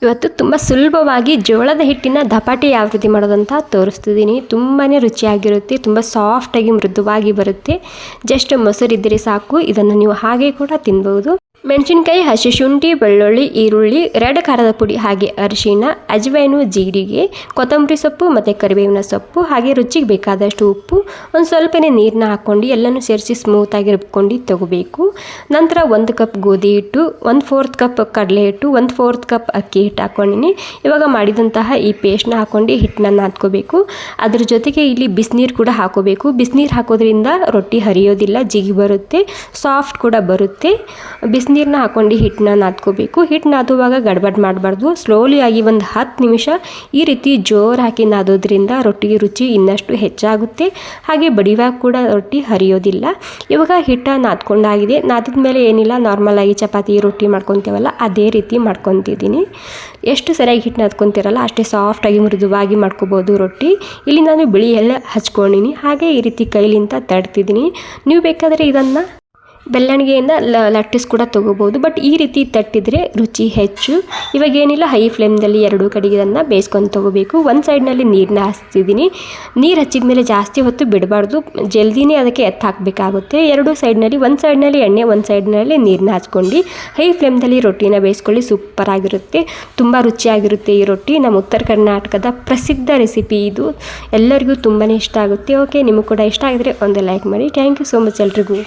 ಇವತ್ತು ತುಂಬ ಸುಲಭವಾಗಿ ಜೋಳದ ಹಿಟ್ಟಿನ ದಪಾಟಿ ಯಾವ ರೀತಿ ಮಾಡೋದಂತ ತೋರಿಸ್ತಿದ್ದೀನಿ. ತುಂಬಾ ರುಚಿಯಾಗಿರುತ್ತೆ, ತುಂಬ ಸಾಫ್ಟಾಗಿ ಮೃದುವಾಗಿ ಬರುತ್ತೆ. ಜಸ್ಟ್ ಮೊಸರಿದ್ದರೆ ಸಾಕು, ಇದನ್ನು ನೀವು ಹಾಗೆ ಕೂಡ ತಿನ್ಬೋದು. ಮೆಣಸಿನ್ಕಾಯಿ, ಹಸಿ ಶುಂಠಿ, ಬೆಳ್ಳುಳ್ಳಿ, ಈರುಳ್ಳಿ, ರೆಡ್ ಖಾರದ ಪುಡಿ, ಹಾಗೆ ಅರಿಶಿಣ, ಅಜವಾಯಿನು, ಜೀರಿಗೆ, ಕೊತ್ತಂಬರಿ ಸೊಪ್ಪು ಮತ್ತು ಕರಿಬೇವಿನ ಸೊಪ್ಪು, ಹಾಗೆ ರುಚಿಗೆ ಬೇಕಾದಷ್ಟು ಉಪ್ಪು, ಒಂದು ಸ್ವಲ್ಪನೇ ನೀರನ್ನ ಹಾಕ್ಕೊಂಡು ಎಲ್ಲನೂ ಸೇರಿಸಿ ಸ್ಮೂತಾಗಿ ರುಬ್ಕೊಂಡು ತಗೋಬೇಕು. ನಂತರ 1 ಕಪ್ ಗೋಧಿ ಹಿಟ್ಟು, 1/4 ಕಪ್ ಕಡಲೆ ಹಿಟ್ಟು, 1/4 ಕಪ್ ಅಕ್ಕಿ ಹಿಟ್ಟು ಹಾಕ್ಕೊಂಡಿನಿ. ಇವಾಗ ಮಾಡಿದಂತಹ ಈ ಪೇಸ್ಟ್ನ ಹಾಕ್ಕೊಂಡು ಹಿಟ್ಟನ್ನ ನಾದ್ಕೋಬೇಕು. ಅದ್ರ ಜೊತೆಗೆ ಇಲ್ಲಿ ಬಿಸಿನೀರು ಕೂಡ ಹಾಕೋಬೇಕು. ಬಿಸಿನೀರು ಹಾಕೋದ್ರಿಂದ ರೊಟ್ಟಿ ಹರಿಯೋದಿಲ್ಲ, ಜಿಗಿ ಬರುತ್ತೆ, ಸಾಫ್ಟ್ ಕೂಡ ಬರುತ್ತೆ. ಬಿಸಿನೀರನ್ನ ಹಾಕ್ಕೊಂಡು ಹಿಟ್ಟನ್ನ ನಾದ್ಕೋಬೇಕು. ಹಿಟ್ಟು ನಾದುವಾಗ ಗಡ್ಬಡ್ ಮಾಡಬಾರ್ದು, ಸ್ಲೋಲಿ ಆಗಿ ಒಂದು 10 ನಿಮಿಷ ಈ ರೀತಿ ಜೋರು ಹಾಕಿ ನಾದೋದ್ರಿಂದ ರೊಟ್ಟಿಗೆ ರುಚಿ ಇನ್ನಷ್ಟು ಹೆಚ್ಚಾಗುತ್ತೆ, ಹಾಗೆ ಬಡಿವಾಗ ಕೂಡ ರೊಟ್ಟಿ ಹರಿಯೋದಿಲ್ಲ. ಇವಾಗ ಹಿಟ್ಟು ನಾದ್ಕೊಂಡಾಗಿದೆ. ನಾದಿದ ಮೇಲೆ ಏನಿಲ್ಲ, ನಾರ್ಮಲ್ ಆಗಿ ಚಪಾತಿ ರೊಟ್ಟಿ ಮಾಡ್ಕೊತೀವಲ್ಲ ಅದೇ ರೀತಿ ಮಾಡ್ಕೊತಿದ್ದೀನಿ. ಎಷ್ಟು ಸರಿಯಾಗಿ ಹಿಟ್ಟು ನಾದ್ಕೊತಿರಲ್ಲ ಅಷ್ಟೇ ಸಾಫ್ಟಾಗಿ ಮೃದುವಾಗಿ ಮಾಡ್ಕೋಬೋದು ರೊಟ್ಟಿ. ಇಲ್ಲಿ ನಾನು ಬಿಳಿ ಎಲ್ಲ ಹಚ್ಕೊಂಡಿನಿ, ಹಾಗೆ ಈ ರೀತಿ ಕೈಲಿಂದ ತಡ್ತಿದ್ದೀನಿ. ನೀವು ಬೇಕಾದರೆ ಇದನ್ನು ಬೆಳ್ಳಣಿಗೆಯಿಂದ ಲಟ್ಟಿಸ್ ಕೂಡ ತೊಗೋಬೋದು, ಬಟ್ ಈ ರೀತಿ ತಟ್ಟಿದರೆ ರುಚಿ ಹೆಚ್ಚು. ಇವಾಗ ಏನಿಲ್ಲ, ಹೈ ಫ್ಲೇಮ್ದಲ್ಲಿ ಎರಡೂ ಕಡೆಗೆ ಇದನ್ನು ಬೇಯಿಸ್ಕೊಂಡು ತೊಗೋಬೇಕು. ಒಂದು ಸೈಡ್ನಲ್ಲಿ ನೀರನ್ನ ಹಚ್ತಿದ್ದೀನಿ. ನೀರು ಹಚ್ಚಿದ ಮೇಲೆ ಜಾಸ್ತಿ ಹೊತ್ತು ಬಿಡಬಾರ್ದು, ಜಲ್ದಿನೇ ಅದಕ್ಕೆ ಹಾಕಬೇಕಾಗುತ್ತೆ. ಎರಡೂ ಸೈಡ್ನಲ್ಲಿ, ಒಂದು ಸೈಡ್ನಲ್ಲಿ ಎಣ್ಣೆ, ಒಂದು ಸೈಡ್ನಲ್ಲಿ ನೀರನ್ನ ಹಚ್ಕೊಂಡು ಹೈ ಫ್ಲೇಮ್ದಲ್ಲಿ ರೊಟ್ಟಿನ ಬೇಯಿಸ್ಕೊಳ್ಳಿ. ಸೂಪರಾಗಿರುತ್ತೆ, ತುಂಬ ರುಚಿಯಾಗಿರುತ್ತೆ ಈ ರೊಟ್ಟಿ. ನಮ್ಮ ಉತ್ತರ ಕರ್ನಾಟಕದ ಪ್ರಸಿದ್ಧ ರೆಸಿಪಿ ಇದು, ಎಲ್ಲರಿಗೂ ತುಂಬಾ ಇಷ್ಟ ಆಗುತ್ತೆ. ಓಕೆ, ನಿಮಗೆ ಕೂಡ ಇಷ್ಟ ಆಗಿದ್ರೆ ಒಂದು ಲೈಕ್ ಮಾಡಿ. ಥ್ಯಾಂಕ್ ಯು ಸೋ ಮಚ್ ಎಲ್ರಿಗೂ.